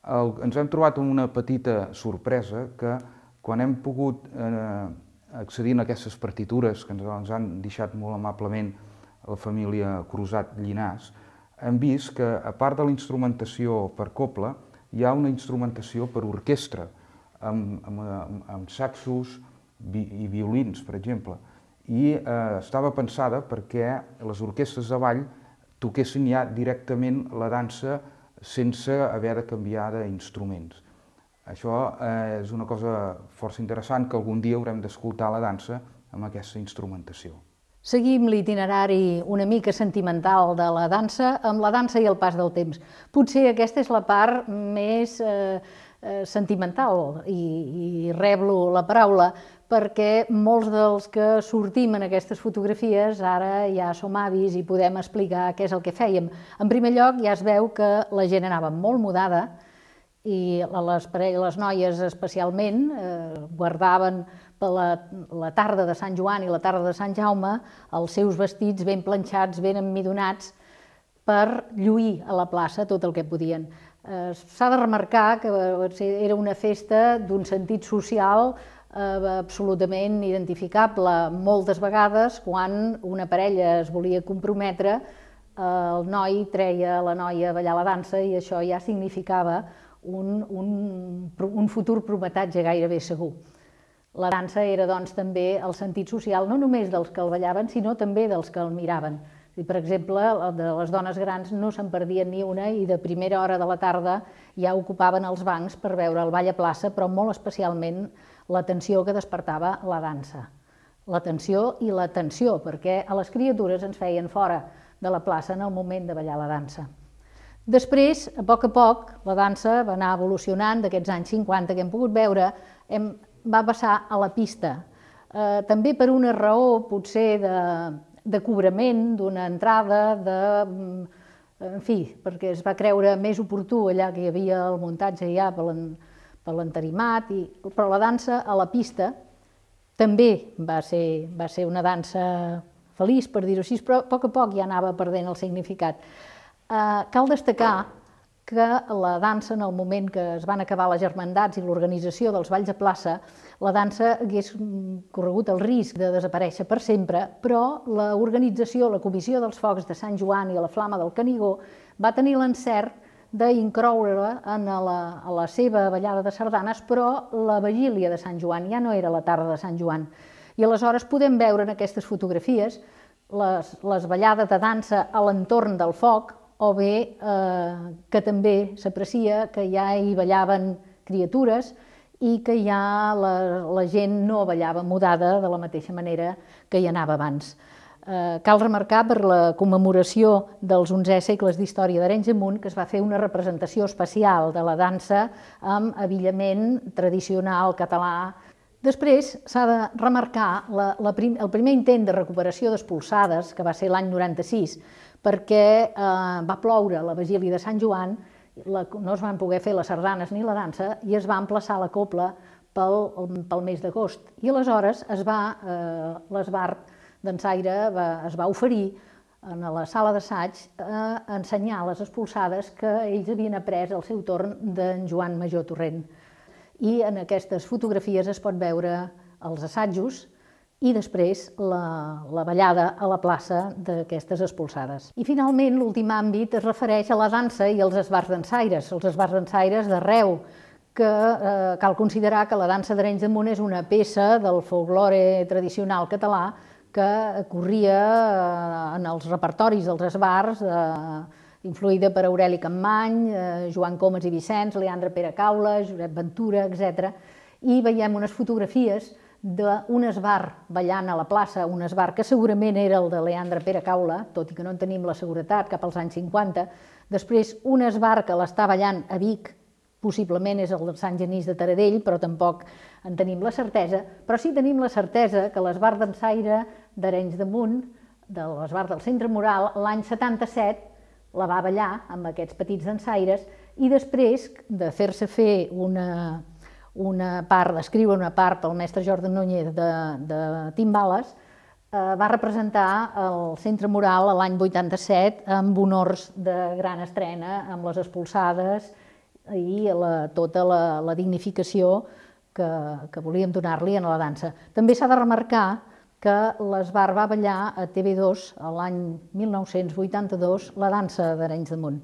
ens hem trobat una petita sorpresa que quan hem pogut accedir a aquestes partitures que ens han deixat molt amablement la família Crusat-Llinàs, hem vist que, a part de la instrumentació per cobla, hi ha una instrumentació per orquestra, amb saxos i violins, per exemple. I estava pensada perquè les orquestres de ball toquessin ja directament la dansa sense haver de canviar d'instruments. Això és una cosa força interessant, que algun dia haurem d'escoltar la dansa amb aquesta instrumentació. Seguim l'itinerari una mica sentimental de la dansa amb la dansa i el pas del temps. Potser aquesta és la part més sentimental i reblo la paraula perquè molts dels que sortim en aquestes fotografies ara ja som avis i podem explicar què és el que fèiem. En primer lloc ja es veu que la gent anava molt mudada i les noies especialment guardaven per la tarda de Sant Joan i la tarda de Sant Jaume els seus vestits ben planxats, ben emmidonats, per lluir a la plaça tot el que podien. S'ha de remarcar que era una festa d'un sentit social absolutament identificable. Moltes vegades, quan una parella es volia comprometre, el noi treia la noia a ballar la dansa i això ja significava un futur prometatge gairebé segur. La dansa era, doncs, també el sentit social no només dels que el ballaven, sinó també dels que el miraven. Per exemple, de les dones grans no se'n perdien ni una i de primera hora de la tarda ja ocupaven els bancs per veure el ball a plaça, però molt especialment l'atenció que despertava la dansa. L'atenció i l'atenció, perquè a les criatures ens feien fora de la plaça en el moment de ballar la dansa. Després, a poc, la dansa va anar evolucionant d'aquests anys 50 que hem pogut veure, va passar a la pista. També per una raó, potser, de cobrament, d'una entrada, en fi, perquè es va creure més oportú allà que hi havia el muntatge ja per l'entarimat, però la dansa a la pista també va ser una dansa feliç, per dir-ho així, però a poc ja anava perdent el significat. Cal destacar que la dansa, en el moment que es van acabar les germandats i l'organització dels balls a plaça, la dansa hagués corregut el risc de desaparèixer per sempre, però l'organització, la Comissió dels Focs de Sant Joan i la Flama del Canigó va tenir l'encert d'incloure-la a la seva ballada de sardanes, però la vigília de Sant Joan, ja no era la tarda de Sant Joan. I aleshores podem veure en aquestes fotografies les ballades de dansa a l'entorn del foc, o bé que també s'aprecia que ja hi ballaven criatures i que ja la gent no ballava mudada de la mateixa manera que hi anava abans. Cal remarcar per la commemoració dels 11è segles d'història d'Arenys de Munt que es va fer una representació especial de la dansa amb abillament tradicional català. Després s'ha de remarcar el primer intent de recuperació d'espolsades, que va ser l'any 96, perquè va ploure la vigília de Sant Joan, no es van poder fer les sardanes ni la dansa i es va emplaçar la cobla pel mes d'agost. I aleshores l'Esbart Dansaire es va oferir a la sala d'assaig a ensenyar les espolsades que ells havien après al seu torn d'en Joan Major Torrent. I en aquestes fotografies es pot veure els assajos i després la ballada a la plaça d'aquestes espolsades. I finalment l'últim àmbit es refereix a la dansa i als esbarts dansaires, els esbarts dansaires d'arreu, que cal considerar que la dansa d'Arenys de Munt és una peça del folklore tradicional català que corria en els repertoris dels esbarts, influïda per Aureli Campmany, Joan Comas i Vicenç, Leandre Pere Caula, Josep Ventura, etc. I veiem unes fotografies d'un esbart ballant a la plaça, un esbart que segurament era el de Leandre Pere Caula, tot i que no en tenim la seguretat, cap als anys 50. Després, un esbart que l'està ballant a Vic, possiblement és el de Sant Genís de Taradell, però tampoc en tenim la certesa, però sí tenim la certesa que l'esbart dansaire d'Arenys de Munt, de l'esbart del Centre Moral, l'any 77, la va ballar amb aquests petits dansaires i després de fer-se fer d'escriure una part pel mestre Jordi Núñez de timbales, va representar el Centre Moral l'any 87 amb honors de gran estrena, amb les espolsades, i tota la dignificació que volíem donar-li a la dansa. També s'ha de remarcar que l'Esbar va ballar a TV2 l'any 1982 la dansa d'Arenys de Munt.